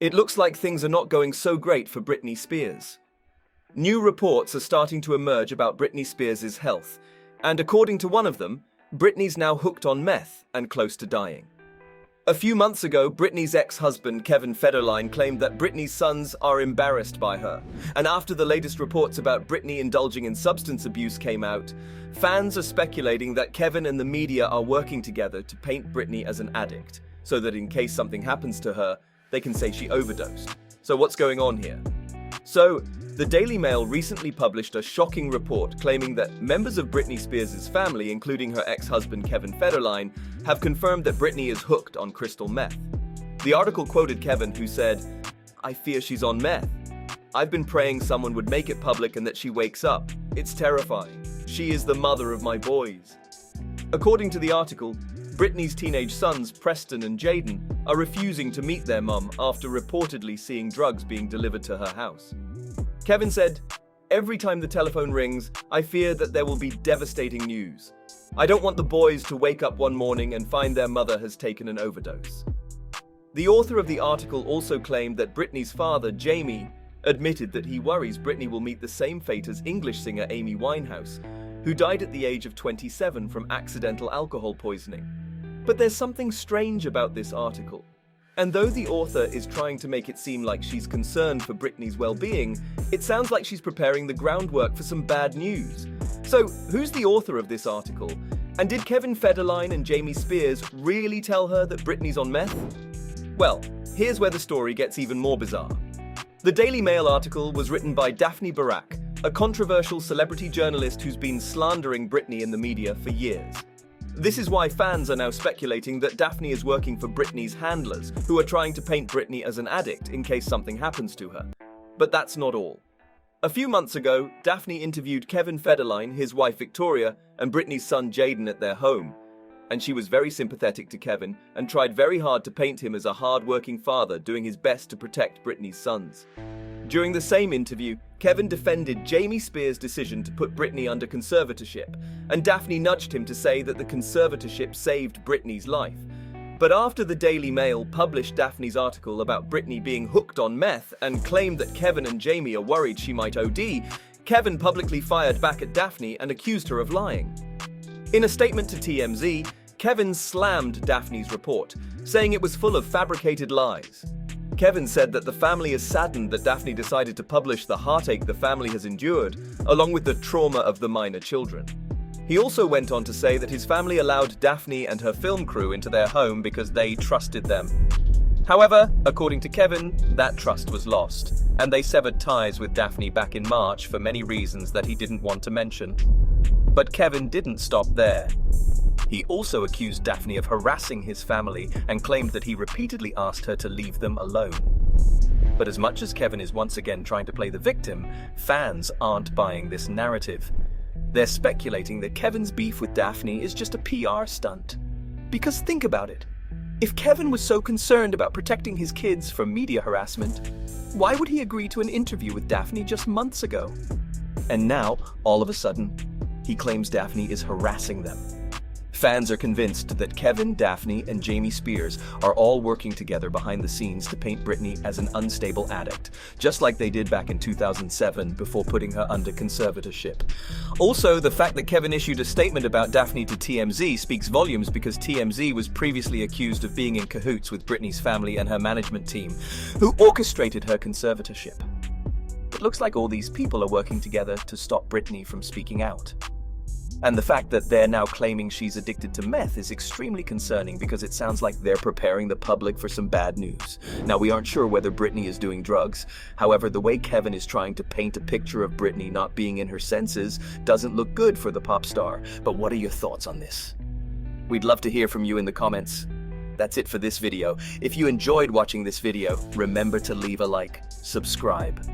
It looks like things are not going so great for Britney Spears. New reports are starting to emerge about Britney Spears' health, and according to one of them, Britney's now hooked on meth and close to dying. A few months ago, Britney's ex-husband Kevin Federline claimed that Britney's sons are embarrassed by her. And after the latest reports about Britney indulging in substance abuse came out, fans are speculating that Kevin and the media are working together to paint Britney as an addict, so that in case something happens to her, they can say she overdosed. So what's going on here? So, the Daily Mail recently published a shocking report claiming that members of Britney Spears' family, including her ex-husband Kevin Federline, have confirmed that Britney is hooked on crystal meth. The article quoted Kevin, who said, "I fear she's on meth. I've been praying someone would make it public and that she wakes up. It's terrifying. She is the mother of my boys." According to the article, Britney's teenage sons, Preston and Jaden, are refusing to meet their mum after reportedly seeing drugs being delivered to her house. Kevin said, "Every time the telephone rings, I fear that there will be devastating news. I don't want the boys to wake up one morning and find their mother has taken an overdose." The author of the article also claimed that Britney's father, Jamie, admitted that he worries Britney will meet the same fate as English singer Amy Winehouse, who died at the age of 27 from accidental alcohol poisoning. But there's something strange about this article. And though the author is trying to make it seem like she's concerned for Britney's well-being, it sounds like she's preparing the groundwork for some bad news. So, who's the author of this article? And did Kevin Federline and Jamie Spears really tell her that Britney's on meth? Well, here's where the story gets even more bizarre. The Daily Mail article was written by Daphne Barak, a controversial celebrity journalist who's been slandering Britney in the media for years. This is why fans are now speculating that Daphne is working for Britney's handlers, who are trying to paint Britney as an addict in case something happens to her. But that's not all. A few months ago, Daphne interviewed Kevin Federline, his wife Victoria, and Britney's son Jaden at their home. And she was very sympathetic to Kevin and tried very hard to paint him as a hard-working father doing his best to protect Britney's sons. During the same interview, Kevin defended Jamie Spears' decision to put Britney under conservatorship, and Daphne nudged him to say that the conservatorship saved Britney's life. But after the Daily Mail published Daphne's article about Britney being hooked on meth and claimed that Kevin and Jamie are worried she might OD, Kevin publicly fired back at Daphne and accused her of lying. In a statement to TMZ, Kevin slammed Daphne's report, saying it was full of fabricated lies. Kevin said that the family is saddened that Daphne decided to publish the heartache the family has endured, along with the trauma of the minor children. He also went on to say that his family allowed Daphne and her film crew into their home because they trusted them. However, according to Kevin, that trust was lost, and they severed ties with Daphne back in March for many reasons that he didn't want to mention. But Kevin didn't stop there. He also accused Daphne of harassing his family and claimed that he repeatedly asked her to leave them alone. But as much as Kevin is once again trying to play the victim, fans aren't buying this narrative. They're speculating that Kevin's beef with Daphne is just a PR stunt. Because think about it. If Kevin was so concerned about protecting his kids from media harassment, why would he agree to an interview with Daphne just months ago? And now, all of a sudden, he claims Daphne is harassing them. Fans are convinced that Kevin, Daphne, and Jamie Spears are all working together behind the scenes to paint Britney as an unstable addict, just like they did back in 2007 before putting her under conservatorship. Also, the fact that Kevin issued a statement about Daphne to TMZ speaks volumes because TMZ was previously accused of being in cahoots with Britney's family and her management team, who orchestrated her conservatorship. It looks like all these people are working together to stop Britney from speaking out. And the fact that they're now claiming she's addicted to meth is extremely concerning because it sounds like they're preparing the public for some bad news. Now, we aren't sure whether Britney is doing drugs. However, the way Kevin is trying to paint a picture of Britney not being in her senses doesn't look good for the pop star. But what are your thoughts on this? We'd love to hear from you in the comments. That's it for this video. If you enjoyed watching this video, remember to leave a like, subscribe,